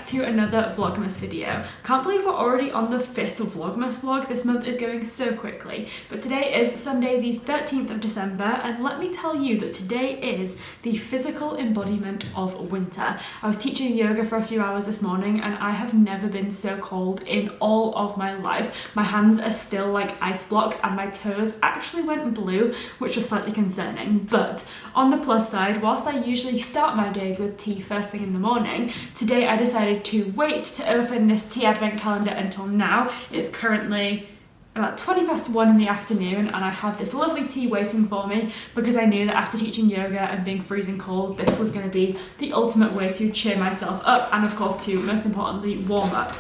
to another Vlogmas video. Can't believe we're already on the 5th Vlogmas vlog. This month is going so quickly. But today is Sunday the 13th of December, and let me tell you that today is the physical embodiment of winter. I was teaching yoga for a few hours this morning and I have never been so cold in all of my life. My hands are still like ice blocks and my toes actually went blue, which was slightly concerning. But on the plus side, whilst I usually start my days with tea first thing in the morning, today I decided to wait to open this tea advent calendar until now. It's currently about 20 past 1 in the afternoon and I have this lovely tea waiting for me because I knew that after teaching yoga and being freezing cold, this was going to be the ultimate way to cheer myself up and of course to, most importantly, warm up.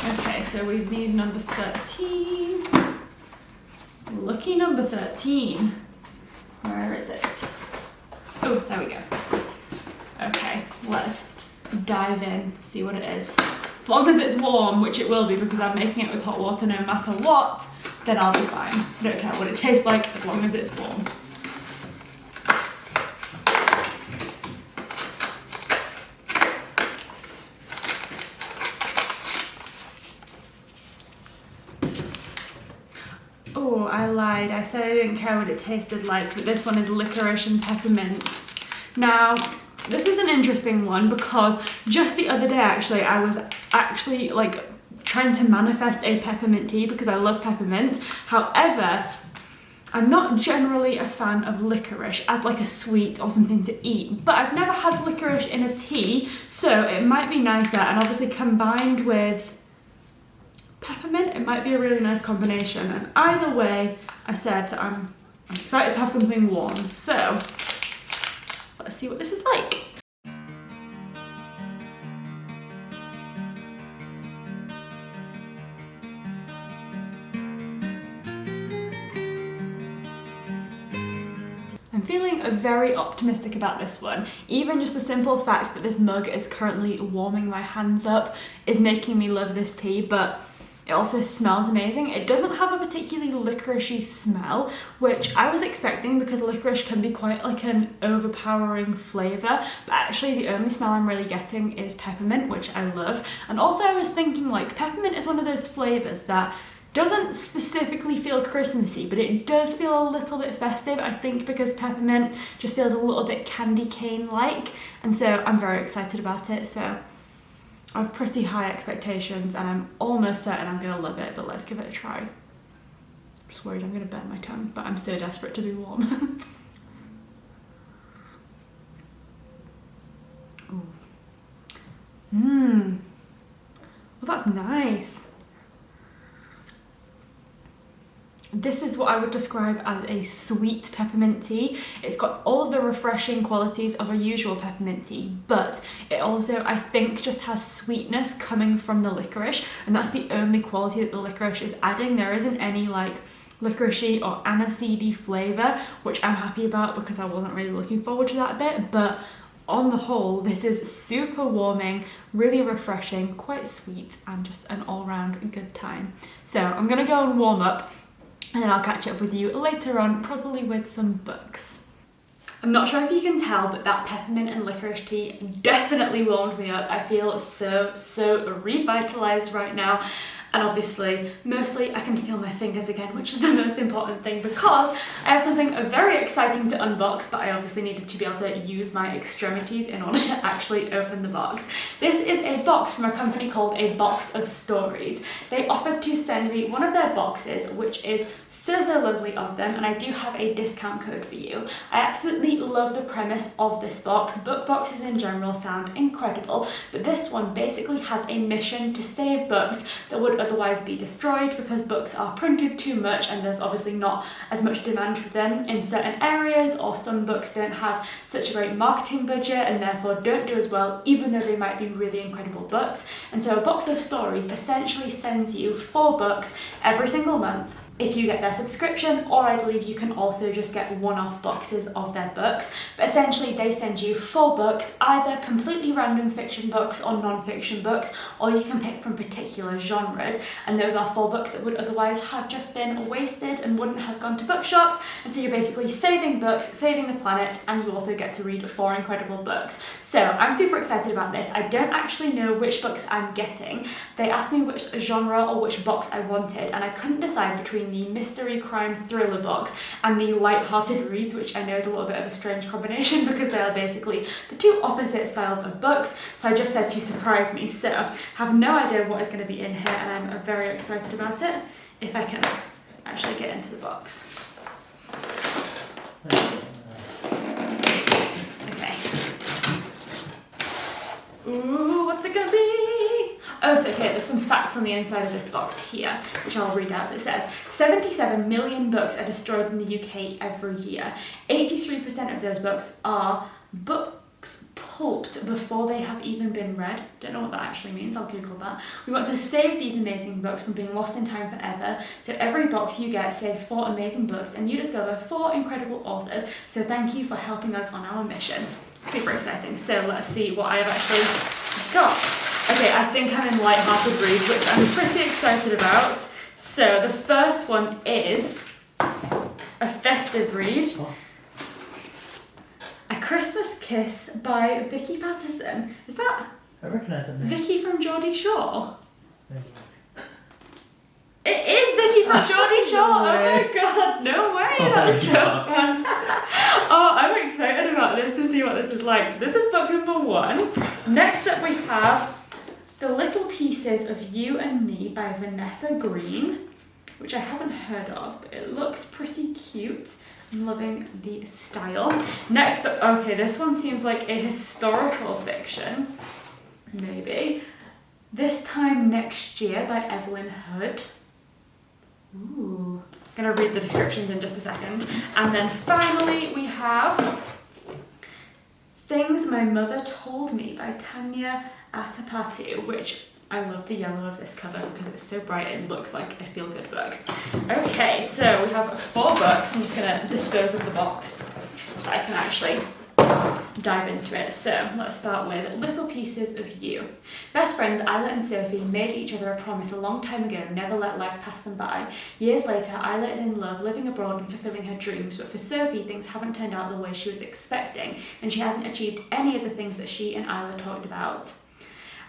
Okay, so we need number 13. Lucky number 13. Where is it? Oh, there we go. Okay, let's dive in, see what it is. As long as it's warm, which it will be because I'm making it with hot water no matter what, then I'll be fine. I don't care what it tastes like as long as it's warm. Oh, I lied. I said I didn't care what it tasted like, but this one is licorice and peppermint. Now, this is an interesting one because just the other day actually, I was actually like trying to manifest a peppermint tea because I love peppermint. However, I'm not generally a fan of licorice as like a sweet or something to eat, but I've never had licorice in a tea, so it might be nicer, and obviously combined with peppermint, it might be a really nice combination. And either way, I said that I'm excited to have something warm. So let's see what this is like. I'm feeling very optimistic about this one. Even just the simple fact that this mug is currently warming my hands up is making me love this tea, but it also smells amazing. It doesn't have a particularly licoricey smell, which I was expecting because licorice can be quite like an overpowering flavour, but actually the only smell I'm really getting is peppermint, which I love. And also I was thinking like peppermint is one of those flavours that doesn't specifically feel Christmassy, but it does feel a little bit festive, I think because peppermint just feels a little bit candy cane-like, and so I'm very excited about it. So I have pretty high expectations and I'm almost certain I'm going to love it, but let's give it a try. I'm just worried I'm going to burn my tongue, but I'm so desperate to be warm. Well, that's nice. This is what I would describe as a sweet peppermint tea. It's got all of the refreshing qualities of a usual peppermint tea, but it also, I think, just has sweetness coming from the licorice, and that's the only quality that the licorice is adding. There isn't any like licoricey or aniseedy flavour, which I'm happy about because I wasn't really looking forward to that bit, but on the whole, this is super warming, really refreshing, quite sweet, and just an all-round good time. So I'm gonna go and warm up, and then I'll catch up with you later on, probably with some books. I'm not sure if you can tell, but that peppermint and licorice tea definitely warmed me up. I feel so revitalized right now. And obviously, mostly I can feel my fingers again, which is the most important thing because I have something very exciting to unbox, but I obviously needed to be able to use my extremities in order to actually open the box. This is a box from a company called A Box of Stories. They offered to send me one of their boxes, which is so lovely of them, and I do have a discount code for you. I absolutely love the premise of this box. Book boxes in general sound incredible, but this one basically has a mission to save books that would otherwise be destroyed because books are printed too much and there's obviously not as much demand for them in certain areas, or some books don't have such a great marketing budget and therefore don't do as well even though they might be really incredible books. And so A Box of Stories essentially sends you 4 books every single month if you get their subscription, or I believe you can also just get one-off boxes of their books. But essentially they send you 4 books, either completely random fiction books or non-fiction books, or you can pick from particular genres, and those are 4 books that would otherwise have just been wasted and wouldn't have gone to bookshops. And so you're basically saving books, saving the planet, and you also get to read 4 incredible books. So I'm super excited about this. I don't actually know which books I'm getting. They asked me which genre or which box I wanted, and I couldn't decide between the mystery crime thriller box and the light-hearted reads, which I know is a little bit of a strange combination because they are basically the 2 opposite styles of books. So I just said to surprise me. So I have no idea what is going to be in here, and I'm very excited about it. If I can actually get into the box. Okay. Ooh, what's it gonna be? Oh, so okay, there's some facts on the inside of this box here, which I'll read out. So it says, 77 million books are destroyed in the UK every year. 83% of those books are books pulped before they have even been read. Don't know what that actually means, I'll Google that. We want to save these amazing books from being lost in time forever. So every box you get saves 4 amazing books, and you discover 4 incredible authors. So thank you for helping us on our mission. Super exciting. So let's see what I have actually got. Okay, I think I'm in light-hearted reads, which I'm pretty excited about. So the first one is a festive read. A Christmas Kiss by Vicky Patterson. Is that? I recognise that name. Vicky from Geordie Shore? It is Vicky from Geordie Shore! No Oh my god, no way! That was so fun! Oh, I'm excited about this to see what this is like. So this is book number 1. Next up we have The Little Pieces of You and Me by Vanessa Green, which I haven't heard of, but it looks pretty cute. I'm loving the style. Next up, okay, this one seems like a historical fiction, maybe. This Time Next Year by Evelyn Hood. Ooh. I'm gonna read the descriptions in just a second. And then finally we have Things My Mother Told Me by Tanya Atapatu, which I love the yellow of this cover because it's so bright it looks like a feel-good book. Okay, so we have 4 books. I'm just gonna dispose of the box so I can actually dive into it. So let's start with Little Pieces of You. Best friends Isla and Sophie made each other a promise a long time ago, never let life pass them by. Years later, Isla is in love, living abroad and fulfilling her dreams, but for Sophie, things haven't turned out the way she was expecting, and she hasn't achieved any of the things that she and Isla talked about.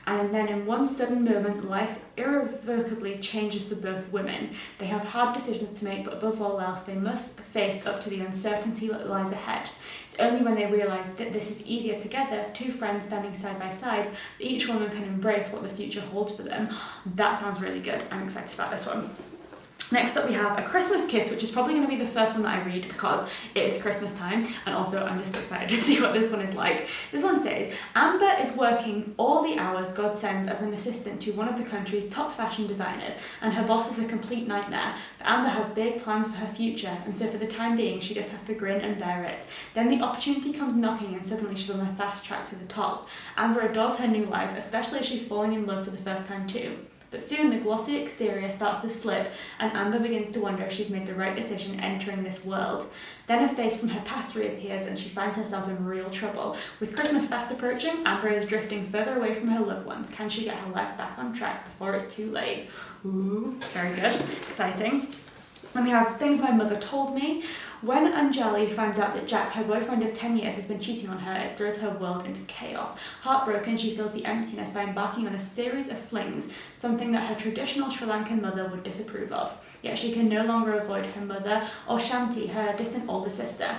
And then in one sudden moment, life irrevocably changes for both women. They have hard decisions to make, but above all else, they must face up to the uncertainty that lies ahead. It's only when they realise that this is easier together, 2 friends standing side by side, that each woman can embrace what the future holds for them. That sounds really good. I'm excited about this one. Next up we have A Christmas Kiss, which is probably going to be the first one that I read because it is Christmas time, and also I'm just excited to see what this one is like. This one says, Amber is working all the hours God sends as an assistant to one of the country's top fashion designers, and her boss is a complete nightmare. But Amber has big plans for her future, and so for the time being she just has to grin and bear it. Then the opportunity comes knocking, and suddenly she's on a fast track to the top. Amber adores her new life, especially as she's falling in love for the first time too. But soon the glossy exterior starts to slip, and Amber begins to wonder if she's made the right decision entering this world. Then a face from her past reappears, and she finds herself in real trouble. With Christmas fast approaching, Amber is drifting further away from her loved ones. Can she get her life back on track before it's too late? Ooh, very good, exciting. Then we have Things My Mother Told Me. When Anjali finds out that Jack, her boyfriend of 10 years, has been cheating on her, it throws her world into chaos. Heartbroken, she feels the emptiness by embarking on a series of flings, something that her traditional Sri Lankan mother would disapprove of. Yet she can no longer avoid her mother or Shanti, her distant older sister.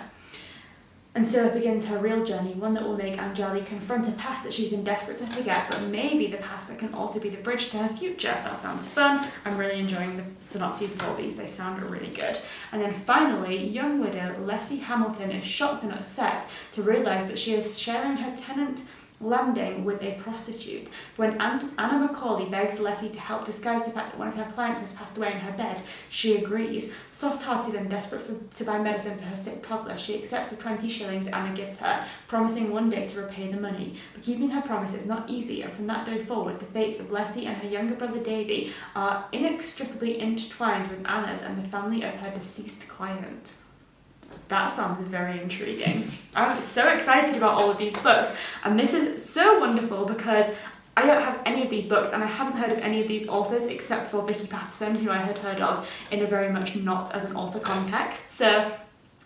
And so begins her real journey, one that will make Anjali confront a past that she's been desperate to forget, but maybe the past that can also be the bridge to her future. That sounds fun. I'm really enjoying the synopses of all these. They sound really good. And then finally, young widow Leslie Hamilton is shocked and upset to realise that she is sharing her tenant landing with a prostitute. When Anna Macaulay begs Leslie to help disguise the fact that one of her clients has passed away in her bed, she agrees. Soft-hearted and desperate to buy medicine for her sick toddler, she accepts the 20 shillings Anna gives her, promising one day to repay the money. But keeping her promise is not easy, and from that day forward, the fates of Leslie and her younger brother Davy are inextricably intertwined with Anna's and the family of her deceased client. That sounds very intriguing. I'm so excited about all of these books, and this is so wonderful because I don't have any of these books and I hadn't heard of any of these authors except for Vicky Patterson, who I had heard of in a very much not as an author context. So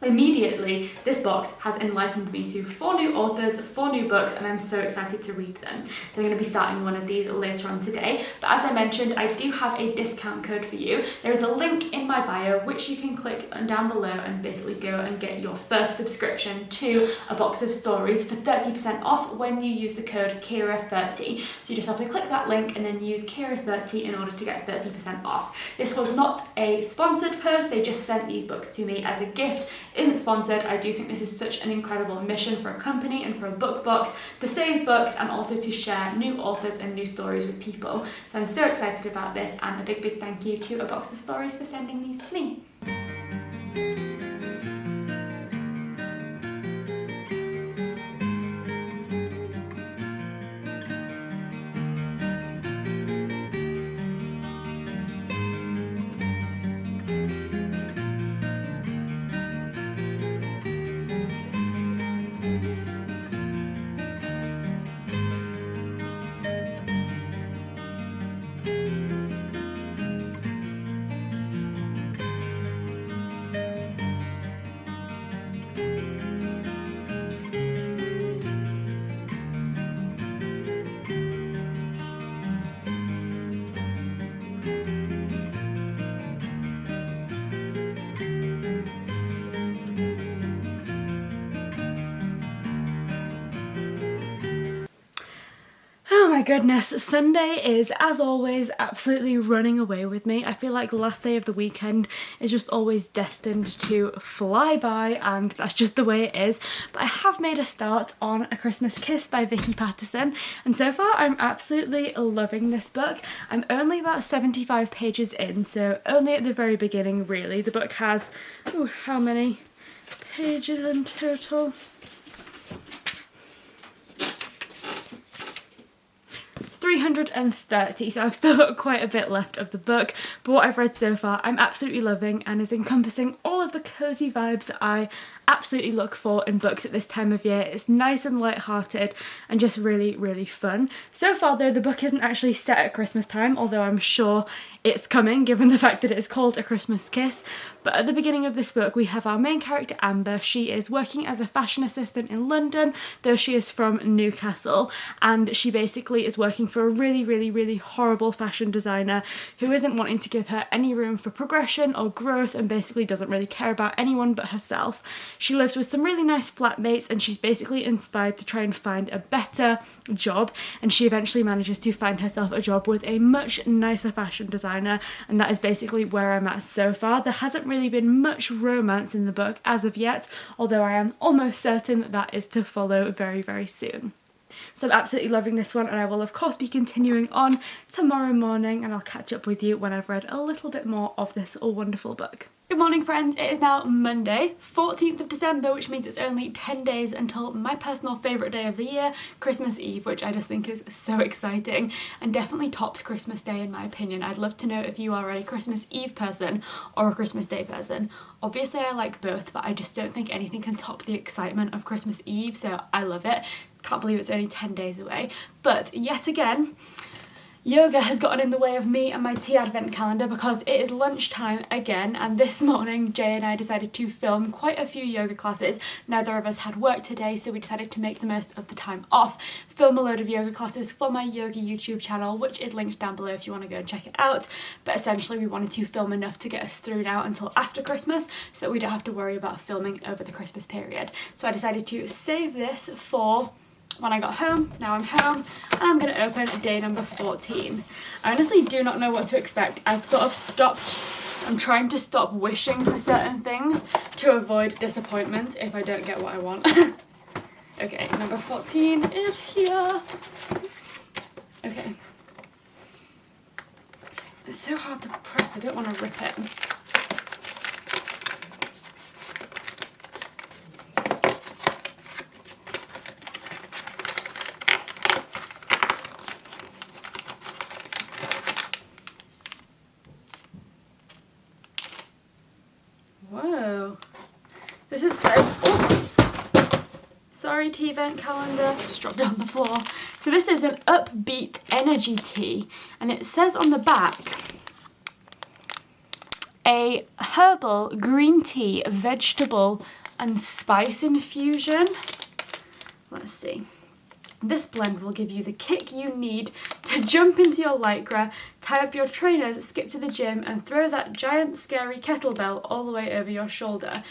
immediately, this box has enlightened me to 4 new authors, 4 new books, and I'm so excited to read them. So I'm going to be starting one of these later on today. But as I mentioned, I do have a discount code for you. There is a link in my bio which you can click down below and basically go and get your first subscription to a box of stories for 30% off when you use the code Kira30. So you just have to click that link and then use Kira30 in order to get 30% off. This was not a sponsored post, they just sent these books to me as a gift. Isn't sponsored. I do think this is such an incredible mission for a company and for a book box to save books and also to share new authors and new stories with people. So I'm so excited about this, and a big thank you to A Box of Stories for sending these to me. Oh my goodness, Sunday is, as always, absolutely running away with me. I feel like the last day of the weekend is just always destined to fly by, and that's just the way it is. But I have made a start on A Christmas Kiss by Vicky Patterson, and so far I'm absolutely loving this book. I'm only about 75 pages in, so only at the very beginning really. The book has, how many pages in total? 330, so I've still got quite a bit left of the book, but what I've read so far I'm absolutely loving and is encompassing all of the cozy vibes that I absolutely look for in books at this time of year. It's nice and light-hearted and just really fun. So far though, the book isn't actually set at Christmas time, although I'm sure it's coming given the fact that it's called A Christmas Kiss. But at the beginning of this book we have our main character Amber. She is working as a fashion assistant in London, though she is from Newcastle, and she basically is working for a really horrible fashion designer who isn't wanting to give her any room for progression or growth and basically doesn't really care about anyone but herself. She lives with some really nice flatmates and she's basically inspired to try and find a better job, and she eventually manages to find herself a job with a much nicer fashion designer, and that is basically where I'm at so far. There hasn't really been much romance in the book as of yet, although I am almost certain that that is to follow very soon. So I'm absolutely loving this one, and I will of course be continuing on tomorrow morning, and I'll catch up with you when I've read a little bit more of this wonderful book. Good morning friends, it is now Monday, 14th of December, which means it's only 10 days until my personal favourite day of the year, Christmas Eve, which I just think is so exciting and definitely tops Christmas Day in my opinion. I'd love to know if you are a Christmas Eve person or a Christmas Day person. Obviously I like both, but I just don't think anything can top the excitement of Christmas Eve, so I love it. Can't believe it's only 10 days away. But yet again, yoga has gotten in the way of me and my tea advent calendar because it is lunchtime again, and this morning Jay and I decided to film quite a few yoga classes. Neither of us had work today, so we decided to make the most of the time off, film a load of yoga classes for my yoga YouTube channel, which is linked down below if you want to go and check it out. But essentially we wanted to film enough to get us through now until after Christmas so that we don't have to worry about filming over the Christmas period. So I decided to save this for when I got home. Now I'm home and I'm going to open day number 14. I honestly do not know what to expect. I've sort of stopped, I'm trying to stop wishing for certain things to avoid disappointment if I don't get what I want. Okay, number 14 is here. Okay. It's so hard to press, I don't want to rip it. Whoa. This is like, oh, sorry tea event calendar, just dropped it on the floor. So this is an upbeat energy tea, and it says on the back, a herbal green tea, vegetable and spice infusion. Let's see. This blend will give you the kick you need to jump into your lycra, tie up your trainers, skip to the gym and throw that giant scary kettlebell all the way over your shoulder.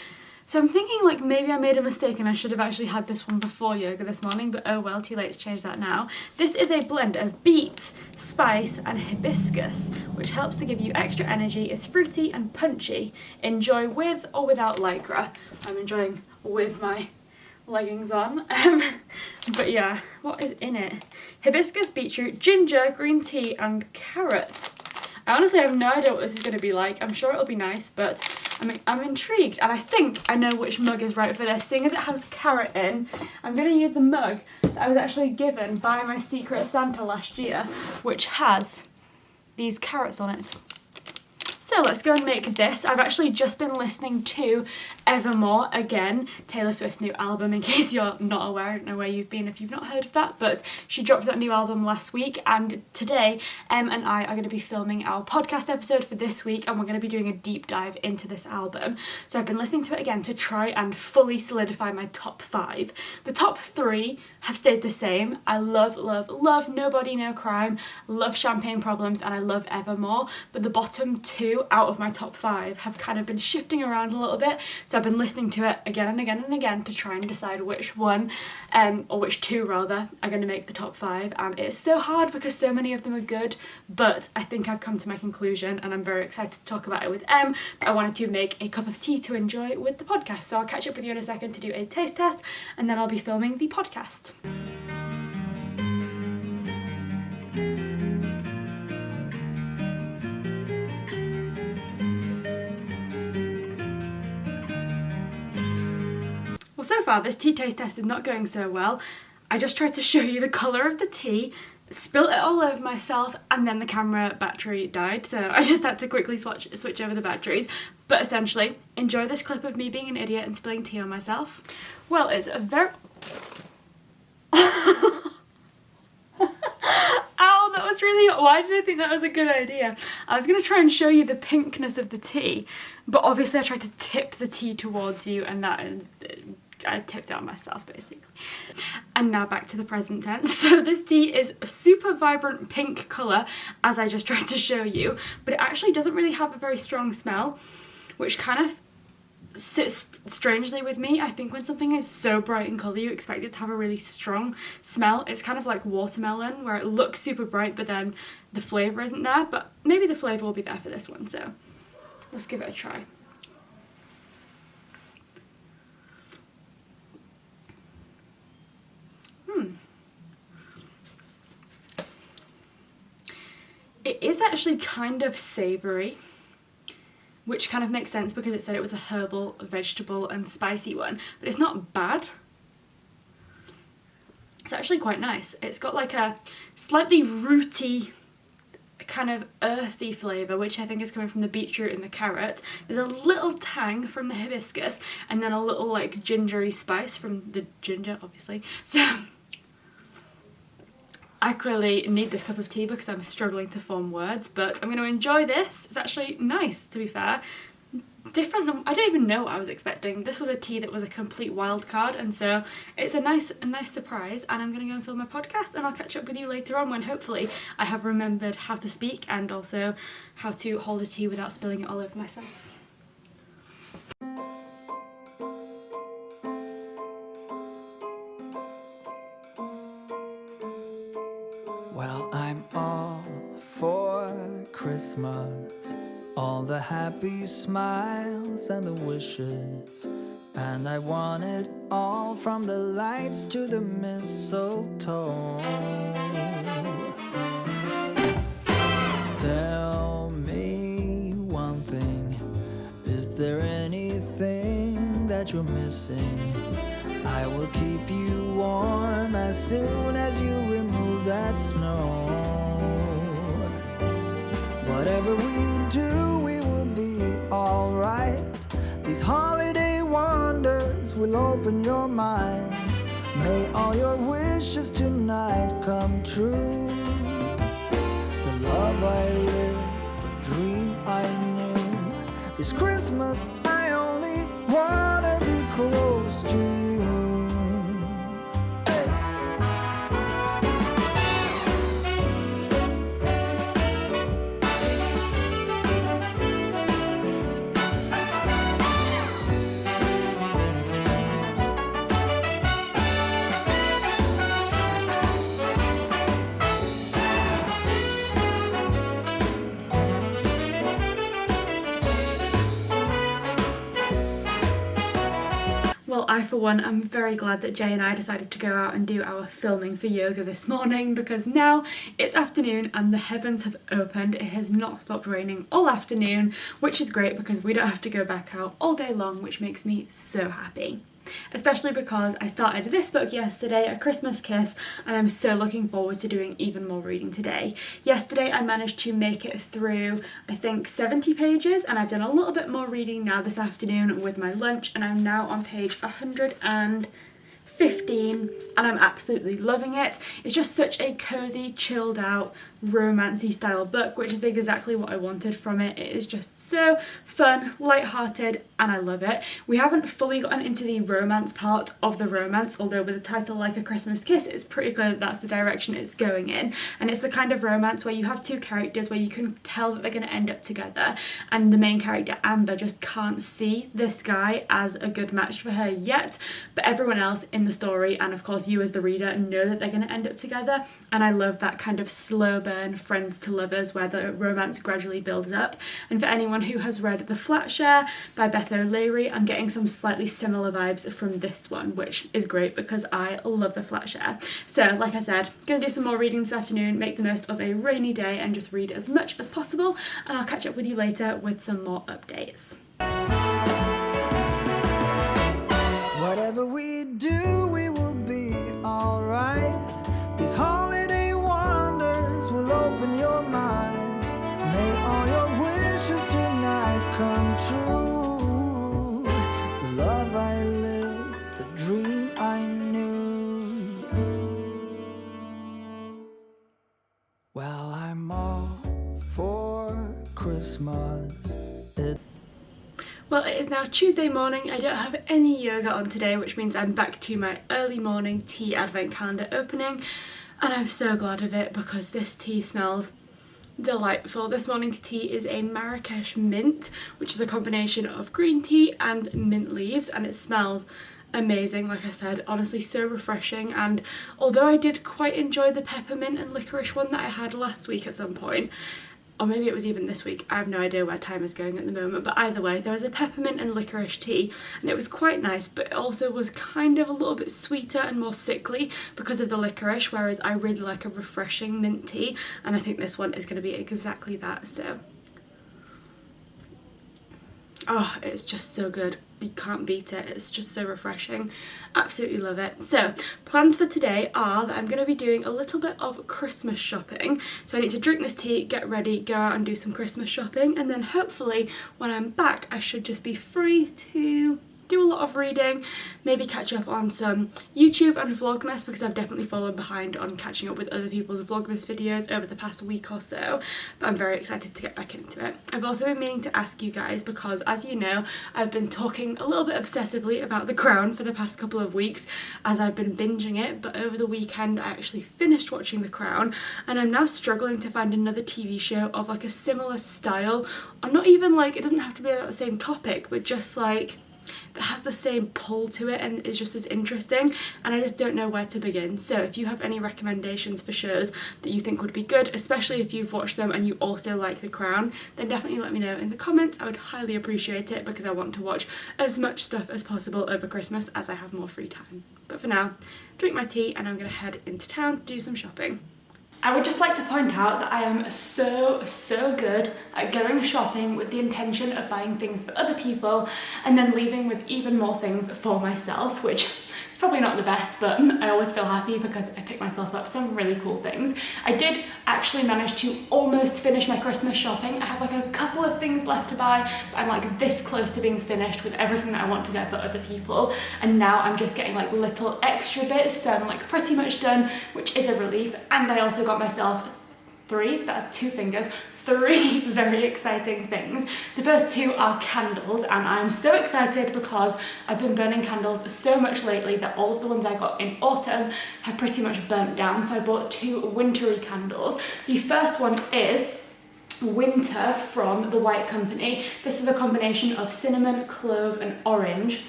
So I'm thinking like maybe I made a mistake and I should have actually had this one before yoga this morning, but oh well, too late to change that now. This is a blend of beets, spice and hibiscus, which helps to give you extra energy, is fruity and punchy. Enjoy with or without lycra. I'm enjoying with my leggings on. But yeah, what is in it? Hibiscus, beetroot, ginger, green tea and carrot. I honestly have no idea what this is going to be like. I'm sure it'll be nice, but I'm intrigued, and I think I know which mug is right for this. Seeing as it has carrot in, I'm going to use the mug that I was actually given by my Secret Santa last year, which has these carrots on it. So let's go and make this. I've actually just been listening to Evermore again, Taylor Swift's new album, in case you're not aware. I don't know where you've been if you've not heard of that, but she dropped that new album last week, and today Em and I are going to be filming our podcast episode for this week, and we're going to be doing a deep dive into this album. So I've been listening to it again to try and fully solidify my top 5. The top 3 have stayed the same. I love, love, love Nobody No Crime, love Champagne Problems, and I love Evermore, but the bottom 2 out of my top 5 have kind of been shifting around a little bit, so I've been listening to it again and again and again to try and decide which one, or which 2 rather, are going to make the top 5, and it's so hard because so many of them are good, but I think I've come to my conclusion and I'm very excited to talk about it with Em. But I wanted to make a cup of tea to enjoy with the podcast, so I'll catch up with you in a second to do a taste test, and then I'll be filming the podcast. Well, so far this tea taste test is not going so well. I just tried to show you the colour of the tea, spilt it all over myself, and then the camera battery died, so I just had to quickly switch over the batteries. But essentially, enjoy this clip of me being an idiot and spilling tea on myself. Well, it's a very... Ow, that was really... Why did I think that was a good idea? I was going to try and show you the pinkness of the tea, but obviously I tried to tip the tea towards you, and that is... I tipped it on myself basically. And now back to the present tense. So this tea is a super vibrant pink colour, as I just tried to show you, but it actually doesn't really have a very strong smell, which kind of sits strangely with me. I think when something is so bright in colour you expect it to have a really strong smell. It's kind of like watermelon, where it looks super bright but then the flavour isn't there, but maybe the flavour will be there for this one, so let's give it a try. It is actually kind of savoury, which kind of makes sense because it said it was a herbal, vegetable and spicy one, but it's not bad. It's actually quite nice. It's got like a slightly rooty, kind of earthy flavour, which I think is coming from the beetroot and the carrot. There's a little tang from the hibiscus, and then a little like gingery spice from the ginger, obviously. So I clearly need this cup of tea because I'm struggling to form words, but I'm going to enjoy this. It's actually nice, to be fair. Different than... I don't even know what I was expecting. This was a tea that was a complete wild card, and so it's a nice surprise, and I'm going to go and film my podcast, and I'll catch up with you later on when hopefully I have remembered how to speak and also how to hold a tea without spilling it all over myself. Well, I'm all for Christmas, all the happy smiles and the wishes, And I want it all, from the lights to the mistletoe. Tell me one thing, is there anything that you're missing? I will keep you warm as soon as you remove that snow. Whatever we do, we will be alright. These holiday wonders will open your mind. May all your wishes tonight come true. The love I lived, the dream I knew. This Christmas I only wanna be close to you. Well, I for one am very glad that Jay and I decided to go out and do our filming for yoga this morning, because now it's afternoon and the heavens have opened. It has not stopped raining all afternoon, which is great because we don't have to go back out all day long, which makes me so happy. Especially because I started this book yesterday, A Christmas Kiss, and I'm so looking forward to doing even more reading today. Yesterday I managed to make it through, I think, 70 pages, and I've done a little bit more reading now this afternoon with my lunch, and I'm now on page 115 and I'm absolutely loving it. It's just such a cozy, chilled out, romancy style book, which is exactly what I wanted from it. It is just so fun, light-hearted, and I love it. We haven't fully gotten into the romance part of the romance, although with a title like A Christmas Kiss, it's pretty clear that that's the direction it's going in. And it's the kind of romance where you have two characters where you can tell that they're going to end up together, and the main character, Amber, just can't see this guy as a good match for her yet, but everyone else in the story, and of course you as the reader, know that they're going to end up together. And I love that kind of slow burn friends to lovers where the romance gradually builds up. And for anyone who has read The Flat Share by Beth O'Leary, I'm getting some slightly similar vibes from this one, which is great because I love The Flat Share. So like I said, gonna do some more reading this afternoon, make the most of a rainy day and just read as much as possible, and I'll catch up with you later with some more updates. Whatever we do, we will be alright. These holiday wonders will open your mind. May all your wishes tonight come true. The love I lived, the dream I knew. Well, I'm all for Christmas. Well, it is now Tuesday morning. I don't have any yoga on today, which means I'm back to my early morning tea advent calendar opening, and I'm so glad of it because this tea smells delightful. This morning's tea is a Marrakesh mint, which is a combination of green tea and mint leaves, and it smells amazing. Like I said, honestly so refreshing. And although I did quite enjoy the peppermint and licorice one that I had last week at some point, or maybe it was even this week, I have no idea where time is going at the moment, but either way, there was a peppermint and licorice tea, and it was quite nice, but it also was kind of a little bit sweeter and more sickly because of the licorice, whereas I really like a refreshing mint tea, and I think this one is going to be exactly that. So oh, it's just so good. You can't beat it. It's just so refreshing. Absolutely love it. So plans for today are that I'm going to be doing a little bit of Christmas shopping. So I need to drink this tea, get ready, go out and do some Christmas shopping, and then hopefully when I'm back I should just be free to do a lot of reading, maybe catch up on some YouTube and Vlogmas, because I've definitely fallen behind on catching up with other people's Vlogmas videos over the past week or so, but I'm very excited to get back into it. I've also been meaning to ask you guys, because as you know, I've been talking a little bit obsessively about The Crown for the past couple of weeks as I've been binging it, but over the weekend I actually finished watching The Crown, and I'm now struggling to find another TV show of like a similar style, or not even like, it doesn't have to be about the same topic, but just like that has the same pull to it and is just as interesting, and I just don't know where to begin. So if you have any recommendations for shows that you think would be good, especially if you've watched them and you also like The Crown, then definitely let me know in the comments. I would highly appreciate it because I want to watch as much stuff as possible over Christmas as I have more free time. But for now, drink my tea and I'm going to head into town to do some shopping. I would just like to point out that I am so good at going shopping with the intention of buying things for other people and then leaving with even more things for myself, which is probably not the best, but I always feel happy because I pick myself up some really cool things. I did actually manage to almost finish my Christmas shopping. I have like a couple of things left to buy, but I'm like this close to being finished with everything that I want to get for other people, and now I'm just getting like little extra bits, so I'm like pretty much done, which is a relief. And I also got myself three very exciting things. The first two are candles, and I'm so excited because I've been burning candles so much lately that all of the ones I got in autumn have pretty much burnt down, so I bought two wintry candles. The first one is Winter from the White Company. This is a combination of cinnamon, clove and orange,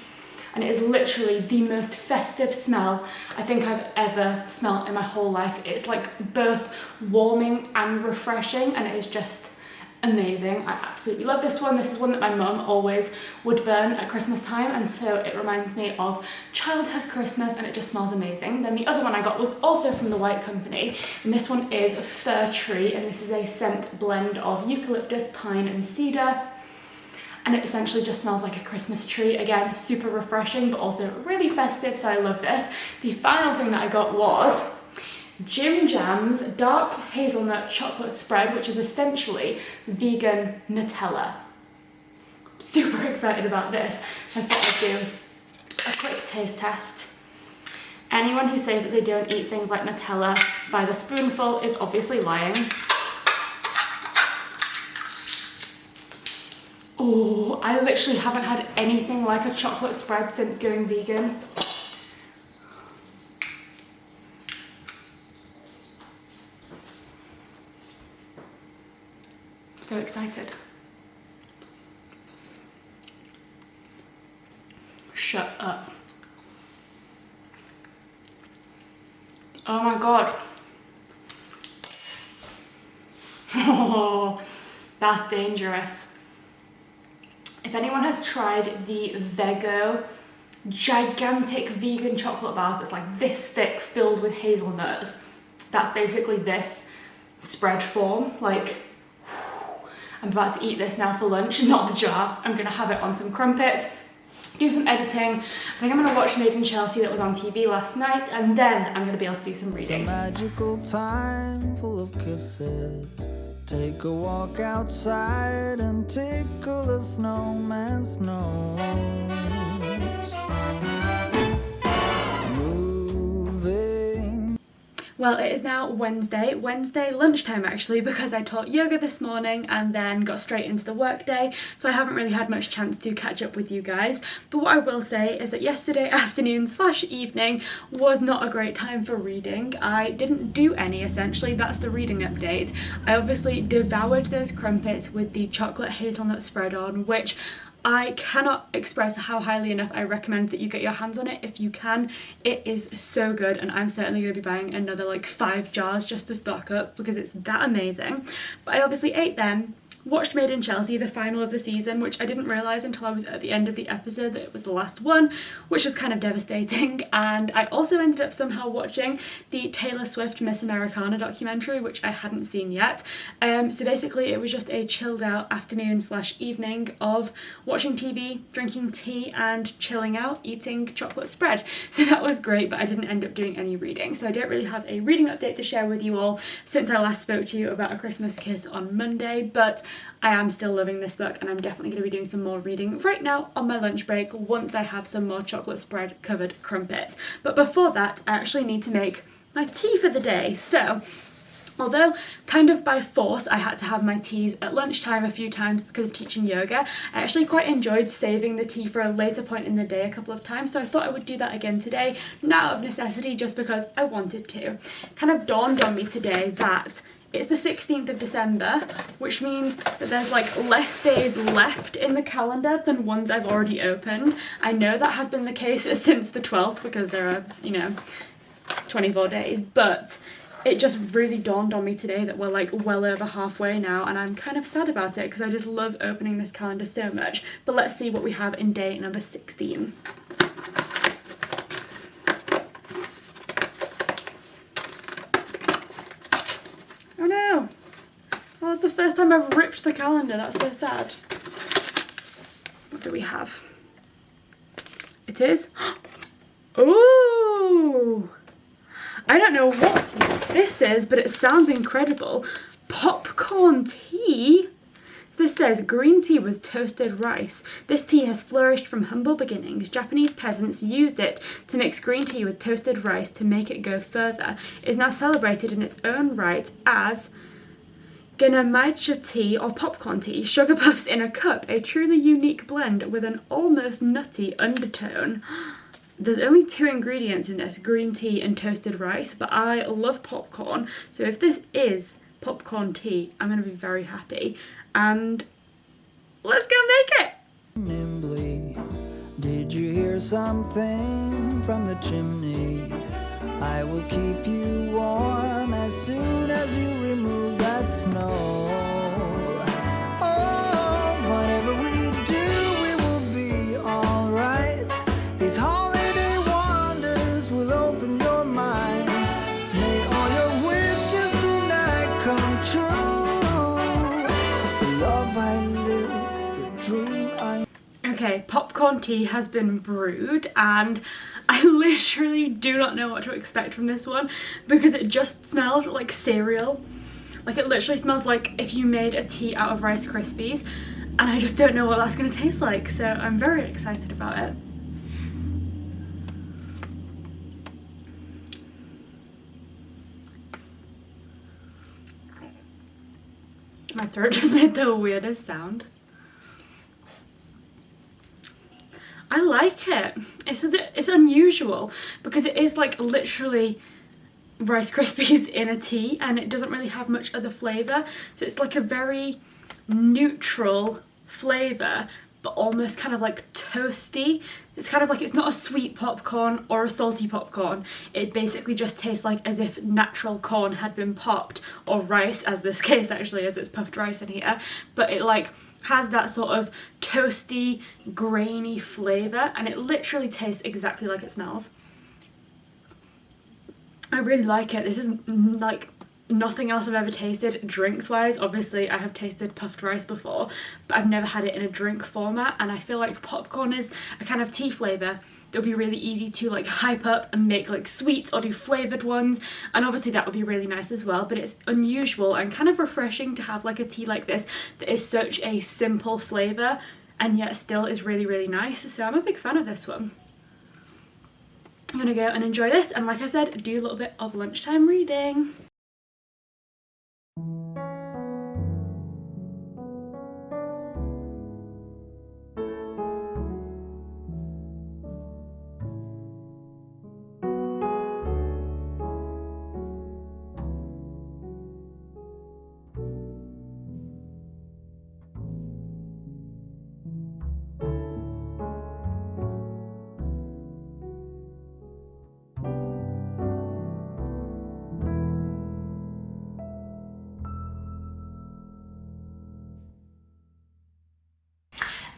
and it is literally the most festive smell I think I've ever smelled in my whole life. It's like both warming and refreshing, and it is just amazing. I absolutely love this one. This is one that my mum always would burn at Christmas time, and so it reminds me of childhood Christmas, and it just smells amazing. Then the other one I got was also from the White Company, and this one is Fir Tree, and this is a scent blend of eucalyptus, pine and cedar. And it essentially just smells like a Christmas tree. Again, super refreshing, but also really festive, so I love this. The final thing that I got was Jim Jam's Dark Hazelnut Chocolate Spread, which is essentially vegan Nutella. Super excited about this. I thought I'd do a quick taste test. Anyone who says that they don't eat things like Nutella by the spoonful is obviously lying. Oh, I literally haven't had anything like a chocolate spread since going vegan. So excited. Shut up. Oh my god. Oh, that's dangerous. If anyone has tried the Vego gigantic vegan chocolate bars that's like this thick, filled with hazelnuts, that's basically this spread form. Like, I'm about to eat this now for lunch, not the jar. I'm gonna have it on some crumpets, do some editing. I think I'm gonna watch Made in Chelsea that was on TV last night, and then I'm gonna be able to do some reading. It's a magical time full of kisses. Take a walk outside and tickle the snowman's nose. Moving. Well, it is now Wednesday lunchtime actually, because I taught yoga this morning and then got straight into the work day, so I haven't really had much chance to catch up with you guys. But what I will say is that yesterday afternoon / evening was not a great time for reading. I didn't do any, essentially. That's the reading update. I obviously devoured those crumpets with the chocolate hazelnut spread on, which I cannot express how highly enough I recommend that you get your hands on it if you can. It is so good, and I'm certainly going to be buying another like 5 jars just to stock up because it's that amazing. But I obviously ate them, watched Made in Chelsea, the final of the season, which I didn't realise until I was at the end of the episode that it was the last one, which was kind of devastating. And I also ended up somehow watching the Taylor Swift Miss Americana documentary, which I hadn't seen yet. So basically it was just a chilled out afternoon / evening of watching TV, drinking tea and chilling out, eating chocolate spread. So that was great, but I didn't end up doing any reading. So I don't really have a reading update to share with you all since I last spoke to you about A Christmas Kiss on Monday, but I am still loving this book, and I'm definitely going to be doing some more reading right now on my lunch break once I have some more chocolate spread covered crumpets. But before that, I actually need to make my tea for the day. So although kind of by force I had to have my teas at lunchtime a few times because of teaching yoga, I actually quite enjoyed saving the tea for a later point in the day a couple of times, so I thought I would do that again today, not out of necessity, just because I wanted to. It kind of dawned on me today that It's the 16th of December, which means that there's like less days left in the calendar than ones I've already opened. I know that has been the case since the 12th because there are, you know, 24 days, but it just really dawned on me today that we're like well over halfway now, and I'm kind of sad about it because I just love opening this calendar so much. But let's see what we have in day number 16. Oh no! Well, that's the first time I've ripped the calendar, that's so sad. What do we have? It is... Ooh! I don't know what this is, but it sounds incredible. Popcorn tea? This says green tea with toasted rice. This tea has flourished from humble beginnings. Japanese peasants used it to mix green tea with toasted rice to make it go further. It is now celebrated in its own right as Genmaicha tea or popcorn tea. Sugar puffs in a cup, a truly unique blend with an almost nutty undertone. There's only 2 ingredients in this, green tea and toasted rice, but I love popcorn, so if this is popcorn tea, I'm going to be very happy. And let's go make it! Nimbly, did you hear something from the chimney? I will keep you warm as soon as you remove that snow. Oh, whatever we do, we will be alright. These holiday wonders will open your mind. May all your wishes tonight come true. Love I live, the dream I... Okay, popcorn tea has been brewed and I literally do not know what to expect from this one because it just smells like cereal. Like it literally smells like if you made a tea out of Rice Krispies, and I just don't know what that's going to taste like, so I'm very excited about it. My throat just made the weirdest sound. I like it. It's unusual because it is like literally Rice Krispies in a tea and it doesn't really have much other flavour. So it's like a very neutral flavour but almost kind of like toasty. It's kind of like it's not a sweet popcorn or a salty popcorn. It basically just tastes like as if natural corn had been popped, or rice as this case actually, as it's puffed rice in here. But it like has that sort of toasty, grainy flavour and it literally tastes exactly like it smells. I really like it. This is like nothing else I've ever tasted drinks wise. Obviously I have tasted puffed rice before, but I've never had it in a drink format, and I feel like popcorn is a kind of tea flavour that would be really easy to like hype up and make like sweets or do flavoured ones, and obviously that would be really nice as well. But it's unusual and kind of refreshing to have like a tea like this that is such a simple flavour and yet still is really, really nice. So I'm a big fan of this one. I'm gonna go and enjoy this, and like I said, do a little bit of lunchtime reading.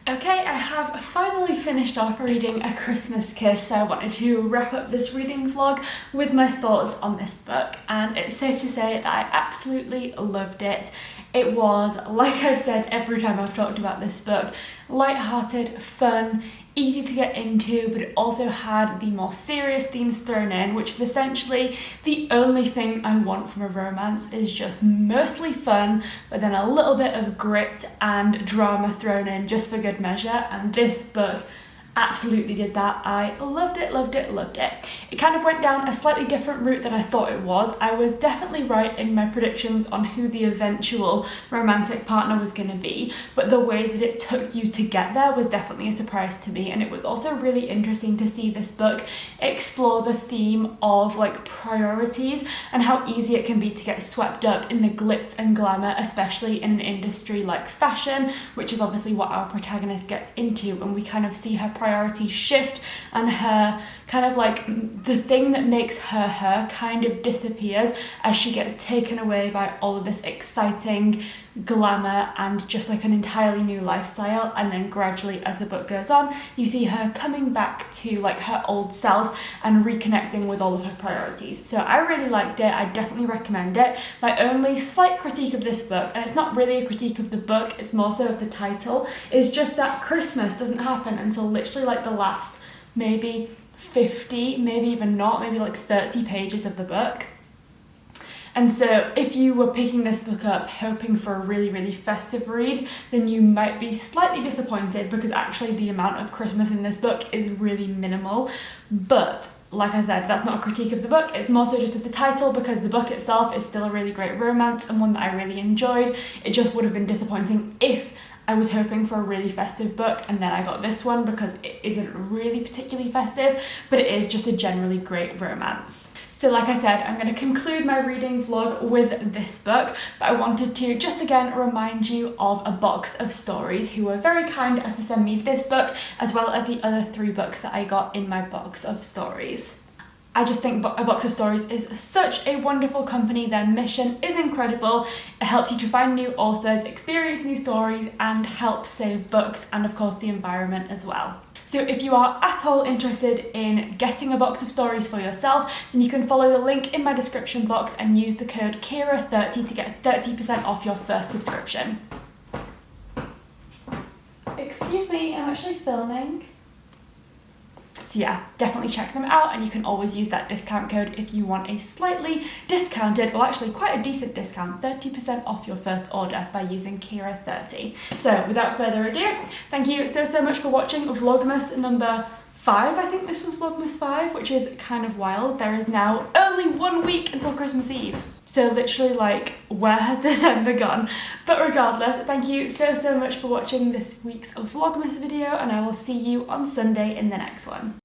Okay, I have finally finished off reading A Christmas Kiss, so I wanted to wrap up this reading vlog with my thoughts on this book, and it's safe to say that I absolutely loved it. It was, like I've said every time I've talked about this book, light-hearted, fun, easy to get into, but it also had the more serious themes thrown in, which is essentially the only thing I want from a romance, is just mostly fun, but then a little bit of grit and drama thrown in just for good measure, and this book Absolutely did that. I loved it, loved it, loved it. It kind of went down a slightly different route than I thought it was. I was definitely right in my predictions on who the eventual romantic partner was going to be, but the way that it took you to get there was definitely a surprise to me, and it was also really interesting to see this book explore the theme of like priorities and how easy it can be to get swept up in the glitz and glamour, especially in an industry like fashion, which is obviously what our protagonist gets into, and we kind of see her priorities shift and her kind of like the thing that makes her her kind of disappears as she gets taken away by all of this exciting glamour and just like an entirely new lifestyle. And then gradually as the book goes on, you see her coming back to like her old self and reconnecting with all of her priorities. So I really liked it. I definitely recommend it. My only slight critique of this book, and it's not really a critique of the book, it's more so of the title, is just that Christmas doesn't happen until literally like the last maybe 50, maybe even not, maybe like 30 pages of the book. And so if you were picking this book up hoping for a really, really festive read, then you might be slightly disappointed, because actually the amount of Christmas in this book is really minimal. But like I said, that's not a critique of the book, it's more so just of the title, because the book itself is still a really great romance and one that I really enjoyed. It just would have been disappointing if I was hoping for a really festive book and then I got this one, because it isn't really particularly festive, but it is just a generally great romance. So like I said, I'm going to conclude my reading vlog with this book, but I wanted to just again remind you of A Box of Stories, who were very kind as to send me this book as well as the other 3 books that I got in my box of stories. I just think A Box of Stories is such a wonderful company. Their mission is incredible. It helps you to find new authors, experience new stories, and help save books and of course the environment as well. So if you are at all interested in getting a box of stories for yourself, then you can follow the link in my description box and use the code KIRA30 to get 30% off your first subscription. Excuse me, I'm actually filming. So yeah, definitely check them out, and you can always use that discount code if you want a slightly discounted, well actually quite a decent discount, 30% off your first order by using KIRA30. So without further ado, thank you so much for watching Vlogmas number 5. I think this was Vlogmas 5, which is kind of wild. There is now only 1 week until Christmas Eve. So literally like, where has December gone? But regardless, thank you so much for watching this week's Vlogmas video, and I will see you on Sunday in the next one.